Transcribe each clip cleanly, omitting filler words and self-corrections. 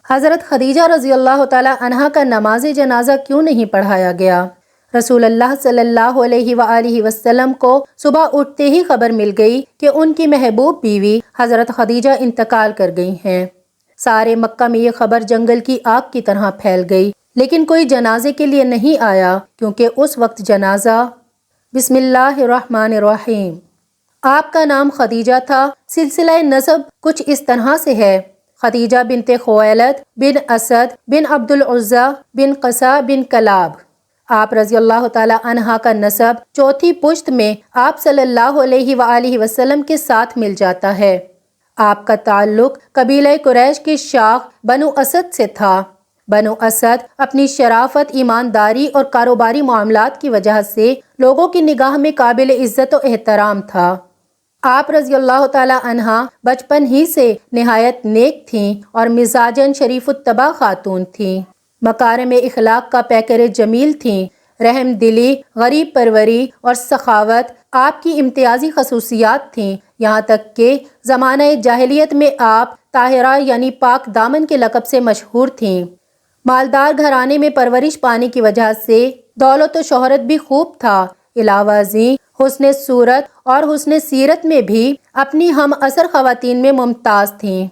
حضرت خدیجہ رضی اللہ تعالی عنہا کا نماز جنازہ کیوں نہیں پڑھایا گیا؟ رسول اللہ صلی اللہ علیہ وآلہ وسلم کو صبح اٹھتے ہی خبر مل گئی کہ ان کی محبوب بیوی حضرت خدیجہ انتقال کر گئی ہیں۔ سارے مکہ میں یہ خبر جنگل کی آگ کی طرح پھیل گئی، لیکن کوئی جنازے کے لیے نہیں آیا کیونکہ اس وقت جنازہ بسم اللہ الرحمن الرحیم۔ آپ کا نام خدیجہ تھا۔ سلسلہ نسب کچھ اس طرح سے ہے: خدیجہ بنت خویلد بن اسد بن عبد العزیٰ بن قصا بن کلاب۔ آپ رضی اللہ تعالی عنہا کا نسب چوتھی پشت میں آپ صلی اللہ علیہ وآلہ وسلم کے ساتھ مل جاتا ہے۔ آپ کا تعلق قبیلہ قریش کی شاخ بنو اسد سے تھا۔ بنو اسد اپنی شرافت، ایمانداری اور کاروباری معاملات کی وجہ سے لوگوں کی نگاہ میں قابل عزت و احترام تھا۔ آپ رضی اللہ تعالی عنہا بچپن ہی سے نہایت نیک تھیں اور مزاجاً شریف الطبع خاتون تھیں۔ مکارم اخلاق کا پیکر جمیل تھیں۔ رحم دلی، غریب پروری اور سخاوت آپ کی امتیازی خصوصیات تھیں، یہاں تک کہ زمانہ جاہلیت میں آپ طاہرہ یعنی پاک دامن کے لقب سے مشہور تھیں۔ مالدار گھرانے میں پرورش پانے کی وجہ سے دولت و شہرت بھی خوب تھا۔ علاوہ ازیں حسن صورت اور حسن سیرت میں بھی اپنی ہم عصر خواتین میں ممتاز تھیں۔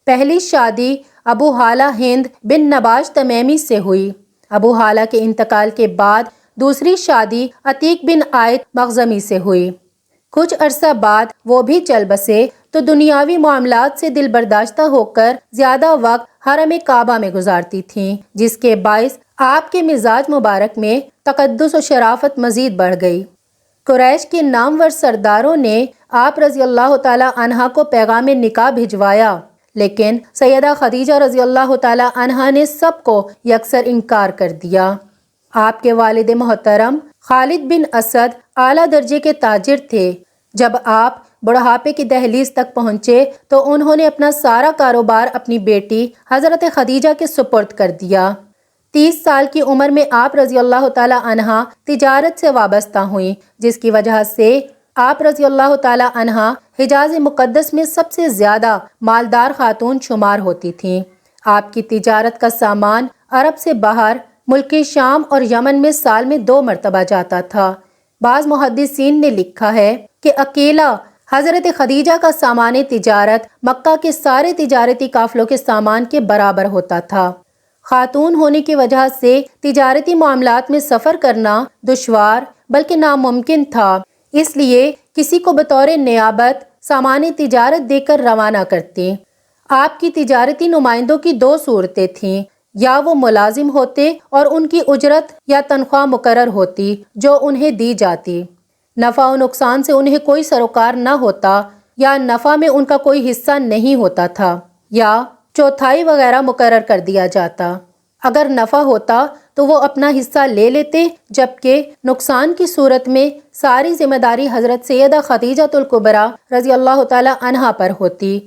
پہلی شادی ابو ہالہ ہند بن نباش تمیمی سے ہوئی۔ ابو ہالہ کے انتقال کے بعد دوسری شادی عتیق بن عائد مخزمی سے ہوئی۔ کچھ عرصہ بعد وہ بھی چل بسے تو دنیاوی معاملات سے دل برداشتہ ہو کر زیادہ وقت حرم کعبہ میں گزارتی تھیں، جس کے باعث آپ کے مزاج مبارک میں تقدس و شرافت مزید بڑھ گئی۔ قریش کے نامور سرداروں نے آپ رضی اللہ تعالی عنہا کو پیغام نکاح بھجوایا، لیکن سیدہ خدیجہ رضی اللہ تعالی عنہا نے سب کو یکسر انکار کر دیا۔ آپ کے والد محترم خالد بن اسد اعلیٰ درجے کے تاجر تھے۔ جب آپ بڑھاپے کی دہلیز تک پہنچے تو انہوں نے اپنا سارا کاروبار اپنی بیٹی حضرت خدیجہ کے سپرد کر دیا۔ 30 سال کی عمر میں آپ رضی اللہ تعالی عنہا تجارت سے وابستہ ہوئیں، جس کی وجہ سے آپ رضی اللہ تعالی عنہا حجاز مقدس میں سب سے زیادہ مالدار خاتون شمار ہوتی تھیں۔ آپ کی تجارت کا سامان عرب سے باہر ملک شام اور یمن میں سال میں 2 مرتبہ جاتا تھا۔ بعض محدثین نے لکھا ہے کہ اکیلا حضرت خدیجہ کا سامان تجارت مکہ کے سارے تجارتی قافلوں کے سامان کے برابر ہوتا تھا۔ خاتون ہونے کی وجہ سے تجارتی معاملات میں سفر کرنا دشوار بلکہ ناممکن تھا، اس لیے کسی کو بطور نیابت سامان تجارت دے کر روانہ کرتے۔ آپ کی تجارتی نمائندوں کی 2 صورتیں تھیں: یا وہ ملازم ہوتے اور ان کی اجرت یا تنخواہ مقرر ہوتی جو انہیں دی جاتی، نفع و نقصان سے انہیں کوئی سروکار نہ ہوتا، یا نفع میں ان کا کوئی حصہ نہیں ہوتا تھا، یا چوتھائی وغیرہ مقرر کر دیا جاتا۔ اگر نفع ہوتا تو وہ اپنا حصہ لے لیتے، جبکہ نقصان کی صورت میں ساری ذمہ داری حضرت سیدہ خدیجہ الکبریٰ رضی اللہ تعالی عنہا پر ہوتی۔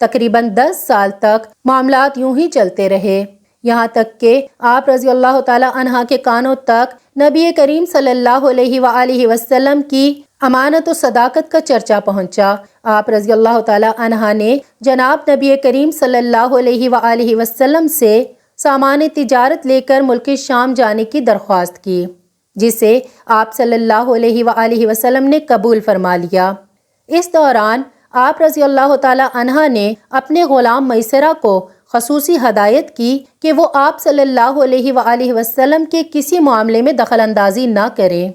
تقریباً 10 سال تک معاملات یوں ہی چلتے رہے، یہاں تک کہ آپ رضی اللہ تعالی عنہا کے کانوں تک نبی کریم صلی اللہ علیہ وآلہ وسلم کی امانت و صداقت کا چرچا پہنچا۔ آپ رضی اللہ تعالی عنہا نے جناب نبی کریم صلی اللہ علیہ وآلہ وسلم سے سامان تجارت لے کر ملک شام جانے کی درخواست کی، جسے آپ صلی اللہ علیہ وآلہ وسلم نے قبول فرما لیا۔ اس دوران آپ رضی اللہ تعالی عنہا نے اپنے غلام میسرہ کو خصوصی ہدایت کی کہ وہ آپ صلی اللہ علیہ وآلہ وسلم کے کسی معاملے میں دخل اندازی نہ کریں۔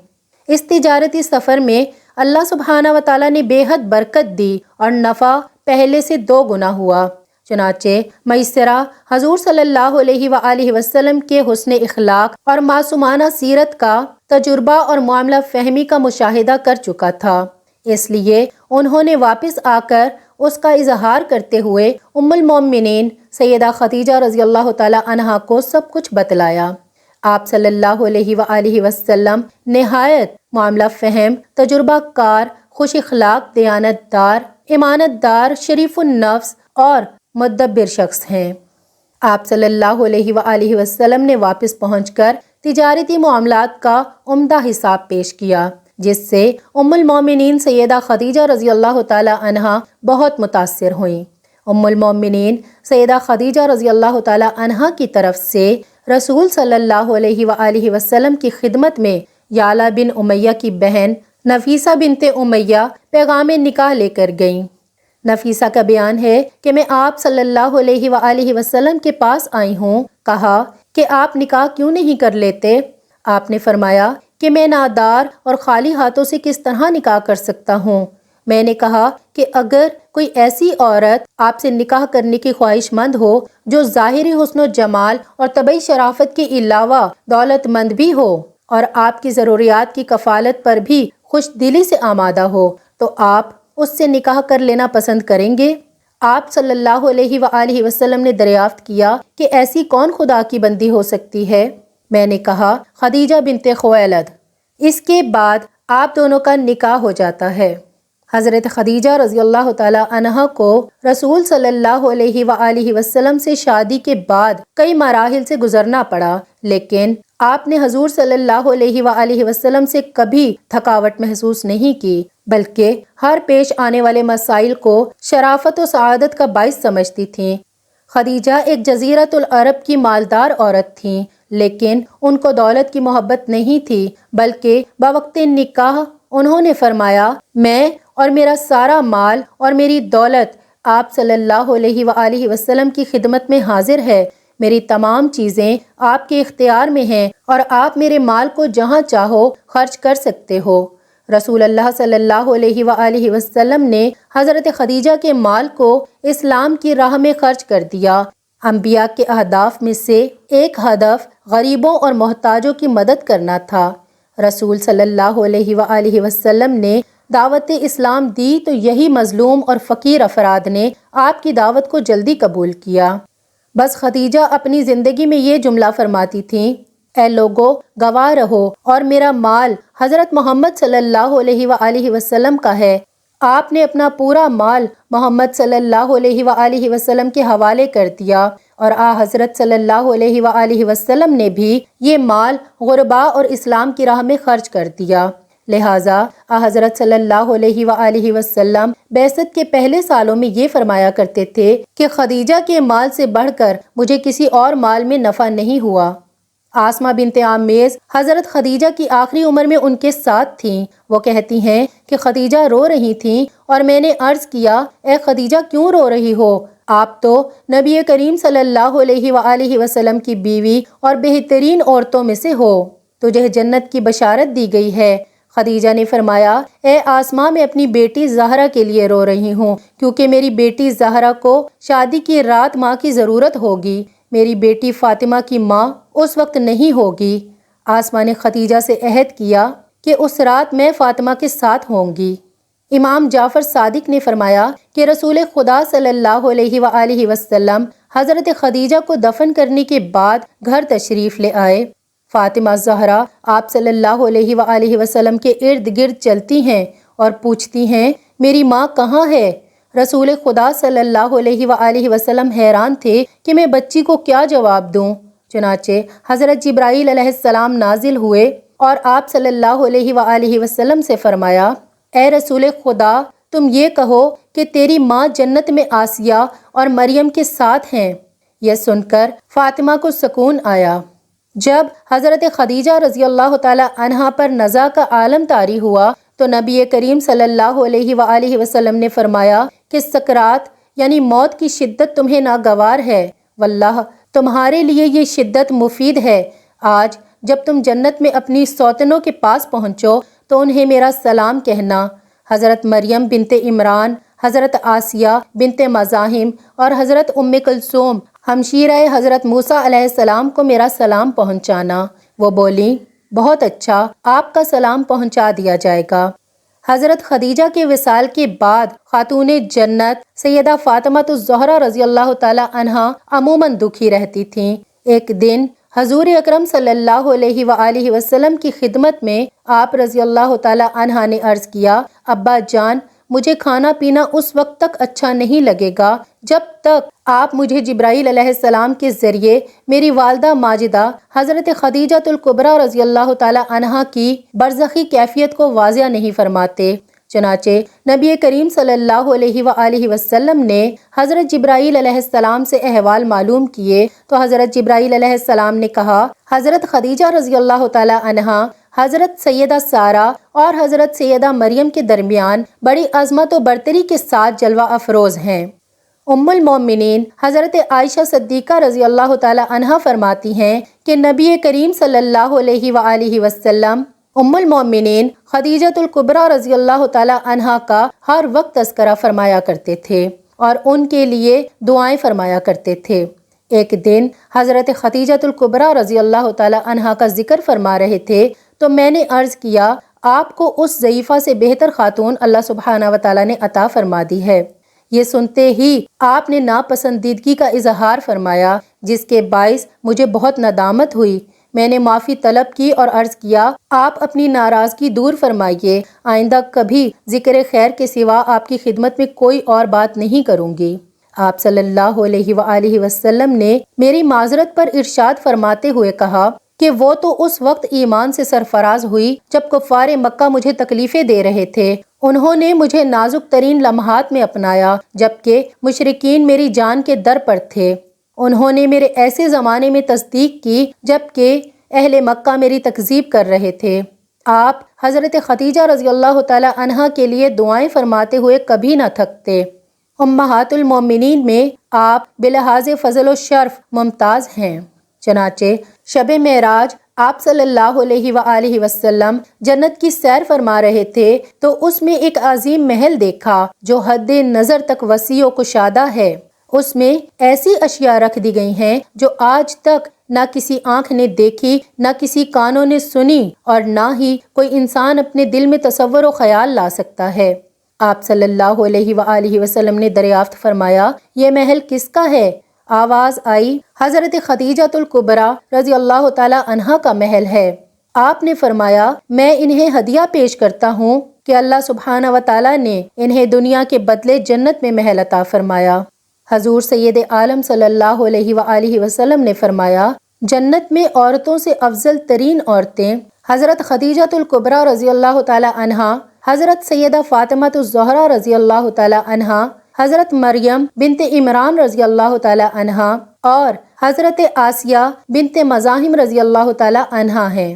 اس تجارتی سفر میں اللہ سبحانہ و تعالیٰ نے بے حد برکت دی اور نفع پہلے سے 2 گنا ہوا۔ چنانچہ میسرہ حضور صلی اللہ علیہ وآلہ وسلم کے حسن اخلاق اور معصومانہ سیرت کا تجربہ اور معاملہ فہمی کا مشاہدہ کر چکا تھا، اس لیے انہوں نے واپس آ کر اس کا اظہار کرتے ہوئے ام المومنین سیدہ خدیجہ رضی اللہ تعالی عنہا کو سب کچھ بتلایا۔ آپ صلی اللہ علیہ وآلہ وسلم نہایت معاملہ فہم، تجربہ کار، خوش اخلاق، دیانت دار، امانت دار، شریف النفس اور مدبر شخص ہیں۔ آپ صلی اللہ علیہ وآلہ وسلم نے واپس پہنچ کر تجارتی معاملات کا عمدہ حساب پیش کیا، جس سے ام المومنین سیدہ خدیجہ رضی اللہ تعالی عنہا بہت متاثر ہوئیں۔ ام المومنین سیدہ خدیجہ رضی اللہ تعالی عنہا کی طرف سے رسول صلی اللہ علیہ وآلہ وسلم کی خدمت میں یعلا بن امیہ کی بہن نفیسہ بنت امیہ پیغام نکاح لے کر گئیں۔ نفیسہ کا بیان ہے کہ میں آپ صلی اللہ علیہ وآلہ وسلم کے پاس آئی ہوں، کہا کہ آپ نکاح کیوں نہیں کر لیتے؟ آپ نے فرمایا کہ میں نادار اور خالی ہاتھوں سے کس طرح نکاح کر سکتا ہوں؟ میں نے کہا کہ اگر کوئی ایسی عورت آپ سے نکاح کرنے کی خواہش مند ہو جو ظاہری حسن و جمال اور طبعی شرافت کے علاوہ دولت مند بھی ہو اور آپ کی ضروریات کی کفالت پر بھی خوش دلی سے آمادہ ہو، تو آپ اس سے نکاح کر لینا پسند کریں گے؟ آپ صلی اللہ علیہ وآلہ وسلم نے دریافت کیا کہ ایسی کون خدا کی بندی ہو سکتی ہے؟ میں نے کہا خدیجہ بنت خویلد۔ اس کے بعد آپ دونوں کا نکاح ہو جاتا ہے۔ حضرت خدیجہ رضی اللہ تعالی عنہا کو رسول صلی اللہ علیہ وآلہ وسلم سے شادی کے بعد کئی مراحل سے گزرنا پڑا، لیکن آپ نے حضور صلی اللہ علیہ وآلہ وسلم سے کبھی تھکاوٹ محسوس نہیں کی، بلکہ ہر پیش آنے والے مسائل کو شرافت و سعادت کا باعث سمجھتی تھیں۔ خدیجہ ایک جزیرۃ العرب کی مالدار عورت تھیں، لیکن ان کو دولت کی محبت نہیں تھی، بلکہ بوقت نکاح انہوں نے فرمایا، میں اور میرا سارا مال اور میری دولت آپ صلی اللہ علیہ وآلہ وسلم کی خدمت میں حاضر ہے، میری تمام چیزیں آپ کے اختیار میں ہیں اور آپ میرے مال کو جہاں چاہو خرچ کر سکتے ہو۔ رسول اللہ صلی اللہ علیہ وآلہ وسلم نے حضرت خدیجہ کے مال کو اسلام کی راہ میں خرچ کر دیا۔ انبیاء کے اہداف میں سے ایک ہدف غریبوں اور محتاجوں کی مدد کرنا تھا۔ رسول صلی اللہ علیہ وآلہ وسلم نے دعوت اسلام دی تو یہی مظلوم اور فقیر افراد نے آپ کی دعوت کو جلدی قبول کیا۔ بس خدیجہ اپنی زندگی میں یہ جملہ فرماتی تھیں، اے لوگو گواہ رہو اور میرا مال حضرت محمد صلی اللہ علیہ وآلہ وسلم کا ہے۔ آپ نے اپنا پورا مال محمد صلی اللہ علیہ وآلہ وسلم کے حوالے کر دیا اور حضرت صلی اللہ علیہ وآلہ وسلم نے بھی یہ مال غرباء اور اسلام کی راہ میں خرچ کر دیا۔ لہٰذا حضرت صلی اللہ علیہ وآلہ وسلم بعثت کے پہلے سالوں میں یہ فرمایا کرتے تھے کہ خدیجہ کے مال سے بڑھ کر مجھے کسی اور مال میں نفع نہیں ہوا۔ آسمہ بنت عامیس حضرت خدیجہ کی آخری عمر میں ان کے ساتھ تھیں۔ وہ کہتی ہیں کہ خدیجہ رو رہی تھیں اور میں نے عرض کیا، اے خدیجہ کیوں رو رہی ہو؟ آپ تو نبی کریم صلی اللہ علیہ وآلہ وسلم کی بیوی اور بہترین عورتوں میں سے ہو، تجھے جنت کی بشارت دی گئی ہے۔ خدیجہ نے فرمایا، اے آسماء میں اپنی بیٹی زہرا کے لیے رو رہی ہوں، کیونکہ میری بیٹی زہرا کو شادی کی رات ماں کی ضرورت ہوگی، میری بیٹی فاطمہ کی ماں اس وقت نہیں ہوگی۔ آسماء نے خدیجہ سے عہد کیا کہ اس رات میں فاطمہ کے ساتھ ہوں گی۔ امام جعفر صادق نے فرمایا کہ رسول خدا صلی اللہ علیہ وآلہ وسلم حضرت خدیجہ کو دفن کرنے کے بعد گھر تشریف لے آئے۔ فاطمہ زہرا آپ صلی اللہ علیہ وآلہ وسلم کے ارد گرد چلتی ہیں اور پوچھتی ہیں، میری ماں کہاں ہے؟ رسول خدا صلی اللہ علیہ وآلہ وسلم حیران تھے کہ میں بچی کو کیا جواب دوں۔ چنانچہ حضرت جبرائیل علیہ السلام نازل ہوئے اور آپ صلی اللہ علیہ وآلہ وسلم سے فرمایا، اے رسول خدا، تم یہ کہو کہ تیری ماں جنت میں آسیہ اور مریم کے ساتھ ہیں۔ یہ سن کر فاطمہ کو سکون آیا۔ جب حضرت خدیجہ رضی اللہ تعالی عنہا پر نزا کا عالم طاری ہوا تو نبی کریم صلی اللہ علیہ وآلہ وسلم نے فرمایا کہ سکرات یعنی موت کی شدت تمہیں ناگوار ہے، واللہ تمہارے لیے یہ شدت مفید ہے۔ آج جب تم جنت میں اپنی سوتنوں کے پاس پہنچو تو انہیں میرا سلام کہنا۔ حضرت مریم بنت عمران، حضرت آسیہ بنت مزاحم اور حضرت ام کلثوم ہمشیرہ حضرت موسیٰ علیہ السلام کو میرا سلام پہنچانا۔ وہ بولیں، بہت اچھا، آپ کا سلام پہنچا دیا جائے گا۔ حضرت خدیجہ کے وصال کے بعد خاتون جنت سیدہ فاطمہ الزہرا رضی اللہ تعالی عنہا عموماً دکھی رہتی تھیں۔ ایک دن حضور اکرم صلی اللہ علیہ وآلہ وسلم کی خدمت میں آپ رضی اللہ تعالی عنہا نے عرض کیا، ابا جان، مجھے کھانا پینا اس وقت تک اچھا نہیں لگے گا جب تک آپ مجھے جبرائیل علیہ السلام کے ذریعے میری والدہ ماجدہ حضرت خدیجہ الکبریٰ رضی اللہ تعالی عنہا کی برزخی کیفیت کو واضح نہیں فرماتے۔ چنانچہ نبی کریم صلی اللہ علیہ وآلہ وسلم نے حضرت جبرائیل علیہ السلام سے احوال معلوم کیے تو حضرت جبرائیل علیہ السلام نے کہا، حضرت خدیجہ رضی اللہ تعالی عنہا حضرت سیدہ سارہ اور حضرت سیدہ مریم کے درمیان بڑی عظمت و برتری کے ساتھ جلوہ افروز ہیں۔ ام المومنین حضرت عائشہ صدیقہ رضی اللہ تعالی عنہا فرماتی ہیں کہ نبی کریم صلی اللہ علیہ وآلہ وسلم ام المومنین خدیجۃ الکبریٰ رضی اللہ تعالی عنہا کا ہر وقت تذکرہ فرمایا کرتے تھے اور ان کے لیے دعائیں فرمایا کرتے تھے۔ ایک دن حضرت خدیجۃ الکبریٰ رضی اللہ تعالی عنہا کا ذکر فرما رہے تھے تو میں نے عرض کیا، آپ کو اس ضعیفہ سے بہتر خاتون اللہ سبحانہ و تعالی نے عطا فرما دی ہے۔ یہ سنتے ہی آپ نے ناپسندیدگی کا اظہار فرمایا، جس کے باعث مجھے بہت ندامت ہوئی۔ میں نے معافی طلب کی اور عرض کیا، آپ اپنی ناراضگی دور فرمائیے، آئندہ کبھی ذکر خیر کے سوا آپ کی خدمت میں کوئی اور بات نہیں کروں گی۔ آپ صلی اللہ علیہ وآلہ وسلم نے میری معذرت پر ارشاد فرماتے ہوئے کہا کہ وہ تو اس وقت ایمان سے سرفراز ہوئی جب کفار مکہ مجھے تکلیفیں دے رہے تھے۔ انہوں نے مجھے نازک ترین لمحات میں اپنایا جبکہ مشرکین میری جان کے در پر تھے۔ انہوں نے میرے ایسے زمانے میں تصدیق کی جبکہ اہل مکہ میری تکذیب کر رہے تھے۔ آپ حضرت خدیجہ رضی اللہ تعالی عنہا کے لیے دعائیں فرماتے ہوئے کبھی نہ تھکتے۔ امہات المومنین میں آپ بلحاظ فضل و شرف ممتاز ہیں۔ چنانچہ شب معراج آپ صلی اللہ علیہ وآلہ وسلم جنت کی سیر فرما رہے تھے تو اس میں ایک عظیم محل دیکھا جو حد نظر تک وسیع و کشادہ ہے۔ اس میں ایسی اشیاء رکھ دی گئی ہیں جو آج تک نہ کسی آنکھ نے دیکھی، نہ کسی کانوں نے سنی اور نہ ہی کوئی انسان اپنے دل میں تصور و خیال لا سکتا ہے۔ آپ صلی اللہ علیہ وآلہ وسلم نے دریافت فرمایا، یہ محل کس کا ہے؟ آواز آئی، حضرت خدیجۃ الکبریٰ رضی اللہ تعالی عنہا کا محل ہے۔ آپ نے فرمایا، میں انہیں ہدیہ پیش کرتا ہوں کہ اللہ سبحانہ و تعالی نے انہیں دنیا کے بدلے جنت میں محل عطا فرمایا۔ حضور سید عالم صلی اللہ علیہ وآلہ وسلم نے فرمایا، جنت میں عورتوں سے افضل ترین عورتیں حضرت خدیجۃ الکبریٰ رضی اللہ تعالی عنہا، حضرت سیدہ فاطمہ الزہرا رضی اللہ تعالی عنہا، حضرت مریم بنت عمران رضی اللہ تعالی عنہا اور حضرت آسیہ بنت مزاحم رضی اللہ تعالی عنہا ہیں۔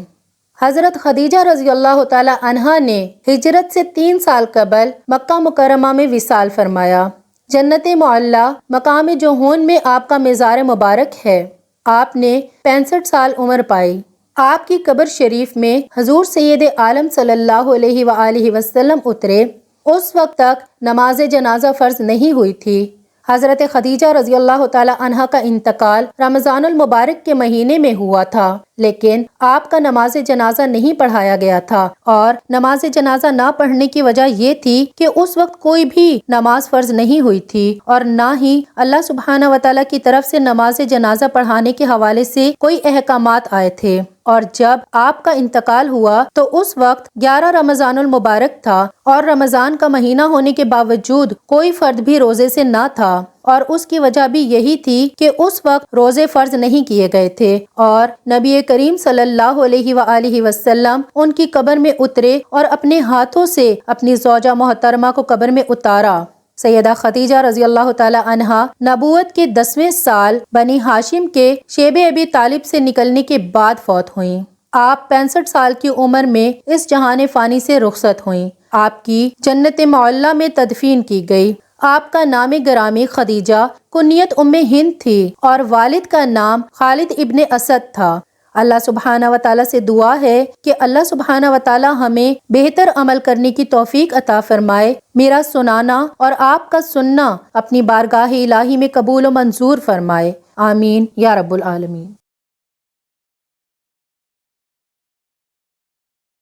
حضرت خدیجہ رضی اللہ تعالی عنہا نے ہجرت سے 3 سال قبل مکہ مکرمہ میں وصال فرمایا۔ جنت معلیٰ مقام جہون میں آپ کا مزار مبارک ہے۔ آپ نے 65 سال عمر پائی۔ آپ کی قبر شریف میں حضور سید عالم صلی اللہ علیہ وآلہ وسلم اترے۔ اس وقت تک نماز جنازہ فرض نہیں ہوئی تھی۔ حضرت خدیجہ رضی اللہ تعالی عنہا کا انتقال رمضان المبارک کے مہینے میں ہوا تھا، لیکن آپ کا نماز جنازہ نہیں پڑھایا گیا تھا، اور نماز جنازہ نہ پڑھنے کی وجہ یہ تھی کہ اس وقت کوئی بھی نماز فرض نہیں ہوئی تھی اور نہ ہی اللہ سبحانہ و تعالیٰ کی طرف سے نماز جنازہ پڑھانے کے حوالے سے کوئی احکامات آئے تھے۔ اور جب آپ کا انتقال ہوا تو اس وقت 11 رمضان المبارک تھا اور رمضان کا مہینہ ہونے کے باوجود کوئی فرد بھی روزے سے نہ تھا، اور اس کی وجہ بھی یہی تھی کہ اس وقت روزے فرض نہیں کیے گئے تھے، اور نبی کریم صلی اللہ علیہ وآلہ وسلم ان کی قبر میں اترے اور اپنے ہاتھوں سے اپنی زوجہ محترمہ کو قبر میں اتارا۔ سیدہ خدیجہ رضی اللہ تعالی عنہا نبوت کے 10ویں سال بنی ہاشم کے شیب ابی طالب سے نکلنے کے بعد فوت ہوئیں۔ آپ 65 سال کی عمر میں اس جہان فانی سے رخصت ہوئیں۔ آپ کی جنت معلیٰ میں تدفین کی گئی۔ آپ کا نام گرامی خدیجہ کنیت ام ہند تھی اور والد کا نام خالد ابن اسد تھا۔ اللہ سبحانہ و تعالیٰ سے دعا ہے کہ اللہ سبحانہ و تعالیٰ ہمیں بہتر عمل کرنے کی توفیق عطا فرمائے، میرا سنانا اور آپ کا سننا اپنی بارگاہ الہی میں قبول و منظور فرمائے، آمین یا رب العالمین۔